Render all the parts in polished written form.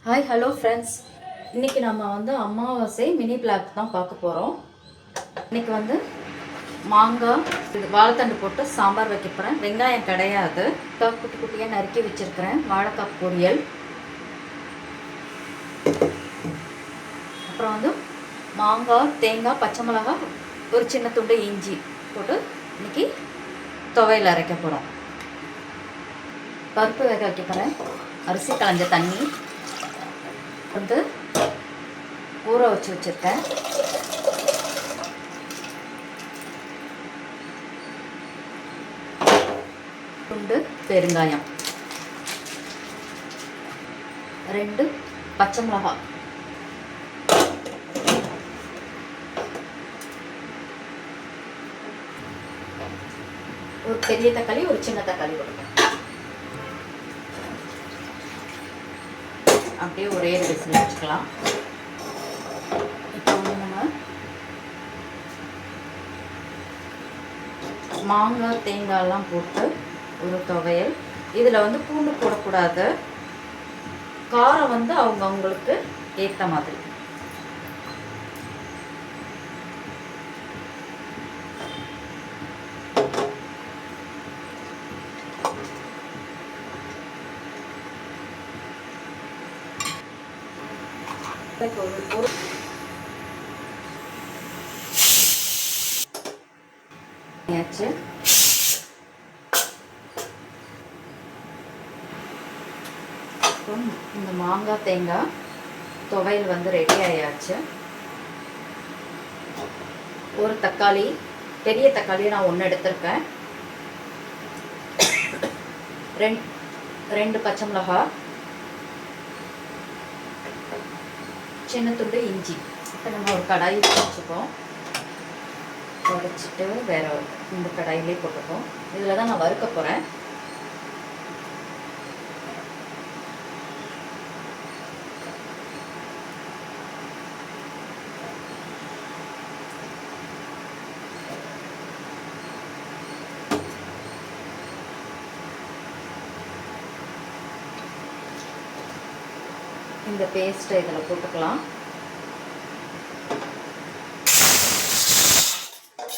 Hi hello friends. இன்றைக்கி நம்ம வந்து அமாவாசை மினி பிளாக் தான் பார்க்க போகிறோம். இன்றைக்கி வந்து மாங்காய் வாழைத்தண்டு போட்டு சாம்பார் வைக்க போகிறேன். வெங்காயம் கிடையாது, குட்டி குட்டியாக நறுக்கி வச்சுருக்கிறேன். வாழைக்காய் பொரியல், அப்புறம் வந்து மாங்காய், தேங்காய், பச்சை மிளகாய், ஒரு சின்ன துண்டு இஞ்சி போட்டு இன்றைக்கி துவையல் அரைக்க போகிறோம். பருப்பு வேக வைக்க போகிறேன். அரிசி களைஞ்ச தண்ணி வந்து ஊற வச்சுருக்கேன். துண்டு பெருங்காயம், 2 பச்சை மிளகாய், ஒரு பெரிய தக்காளி, ஒரு சின்ன தக்காளி கொடுப்பேன். அப்படியே ஒரே விசில் வச்சுக்கலாம். இப்போ வந்து நம்ம மாங்காய் தேங்காயெல்லாம் போட்டு ஒரு துவையல். இதில் வந்து பூண்டு போடக்கூடாது, காரம் வந்து அவங்கவுங்களுக்கு ஏற்ற மாதிரி. இந்த மாங்காய் தேங்காய் துவையல் வந்து ரெடி ஆயாச்சு. ஒரு தக்காளி, பெரிய தக்காளியை நான் 1 எடுத்திருக்கேன். 2 பச்சை மிளகாய், சின்ன துண்டு இஞ்சி. இப்போ நம்ம ஒரு கடாய் வச்சுப்போம். உடைச்சிட்டு வேற இந்த கடாயிலே போட்டுப்போம். இதில் தான் நான் வறுக்க போகிறேன். இந்த பேஸ்ட்டை இதில் போட்டுக்கலாம்.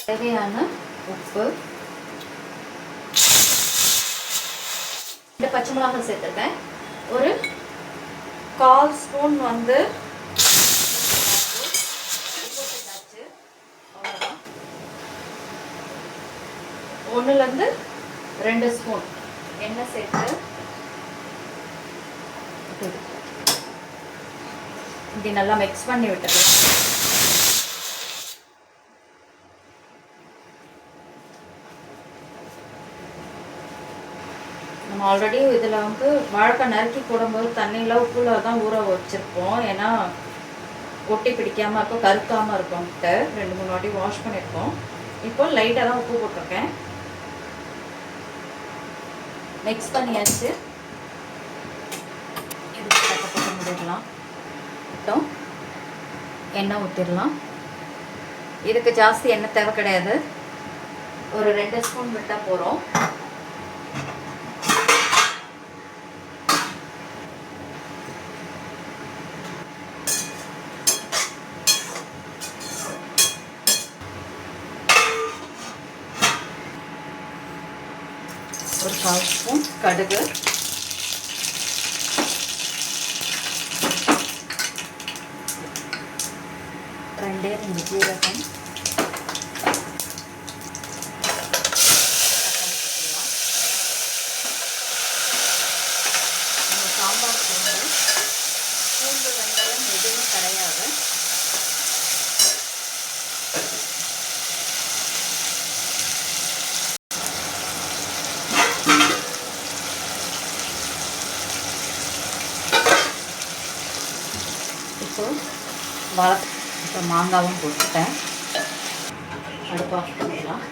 தேவையான உப்பு, 2 பச்சை மிளகாய் சேர்த்துருக்கேன். ஒரு 1/4 ஸ்பூன் வந்து அவ்வளோதான். 1லேருந்து 2 ஸ்பூன் எண்ணெய் சேர்த்து இப்படி நல்லா மிக்ஸ் பண்ணி விட்டுக்கலாம். நம்ம ஆல்ரெடி இதில் வந்து வாழைக்காய் நறுக்கி போடும்போது தண்ணியில் உப்புல தான் ஊற வச்சுருப்போம். ஏன்னா ஒட்டி பிடிக்காமல் இருக்கும், கருக்காமல் இருக்கும்ட்டு 2-3 வாட்டி வாஷ் பண்ணியிருக்கோம். இப்போ லைட்டாக தான் உப்பு போட்டிருக்கேன். மிக்ஸ் பண்ணியாச்சு. இதுக்கு போட்டு முடிடலாம். எண்ணெய் ஊற்றிடலாம். இதுக்கு ஜாஸ்தி எண்ணெய் தேவை கிடையாது, ஒரு 2 ஸ்பூன் விட்டால் போகிறோம். ஒரு 1/4 ஸ்பூன் கடுகு, 2 ஜீரகம், நம்ம சாம்பார் பூண்டு வெங்காயம் எதுவும் கிடையாது. இப்போ மாங்காவும் போட்டுட்டேன். அடுப்பு ஆஃப் பண்ணிடலாம்.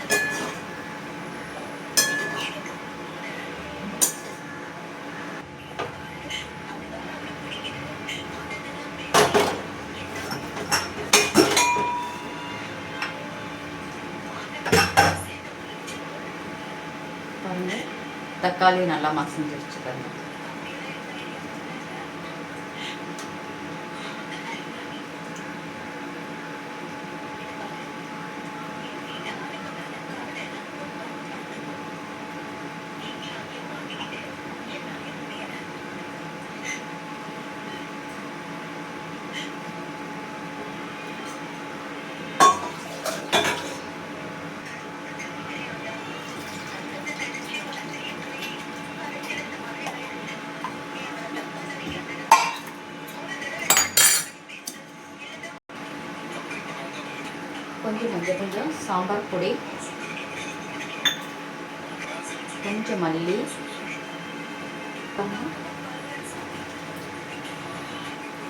தக்காளி நல்லா மசிஞ்சிருச்சு பாருங்க. கொஞ்சம் மஞ்சள், கொஞ்சம் சாம்பார் பொடி, கொஞ்சம் மல்லி,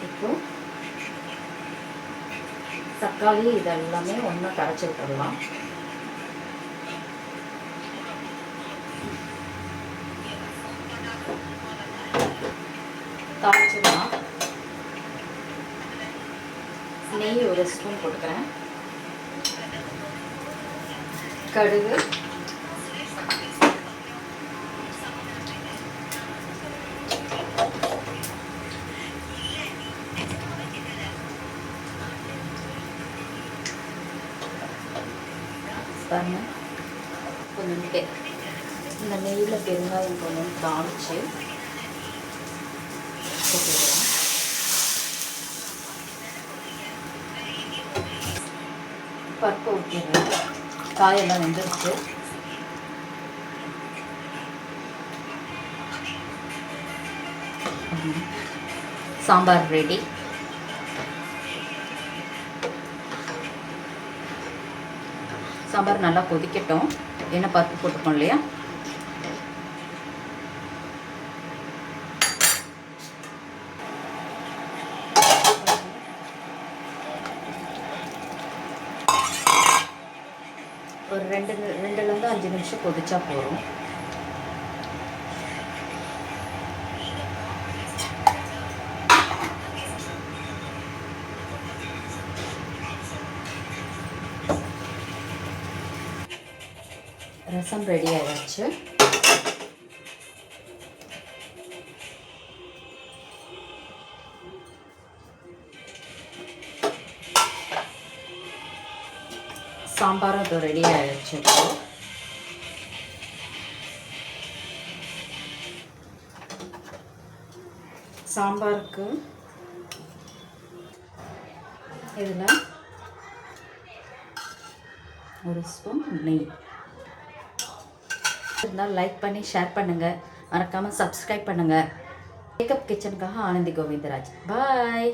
இப்போ தக்காளி இதெல்லாமே ஒன்றா கரைச்சி விட்டுடலாம். தாளிச்சிடலாம். நெய் ஒரு ஸ்பூன் போட்டுக்கிறேன். கடுகு, பாருங்க கொஞ்சம் இந்த நெய்யில் பெருங்காயம் கொஞ்சம் தாளித்து போட்டுக்கலாம். பருப்பு ஊற்றிடுறேன். காயெல்லாம் வெந்துருச்சு. சாம்பார் ரெடி. சாம்பார் நல்லா கொதிக்கட்டும். என்ன பருப்பு போட்டுக்கோம் இல்லையா. ஒரு 2லேருந்து 5 நிமிஷம் கொதிச்சா போதும். ரசம் ரெடி ஆயிடுச்சு. சாம்பாரும் அது ரெடி ஆயிடுச்சு. சாம்பாருக்கு இதில் ஒரு ஸ்பூன் நெய் இருந்தால் லைக் பண்ணி ஷேர் பண்ணுங்கள். மறக்காமல் சப்ஸ்கிரைப் பண்ணுங்கள். மேக்கப் கிச்சனுக்காக ஆனந்தி கோவிந்தராஜ். பாய்.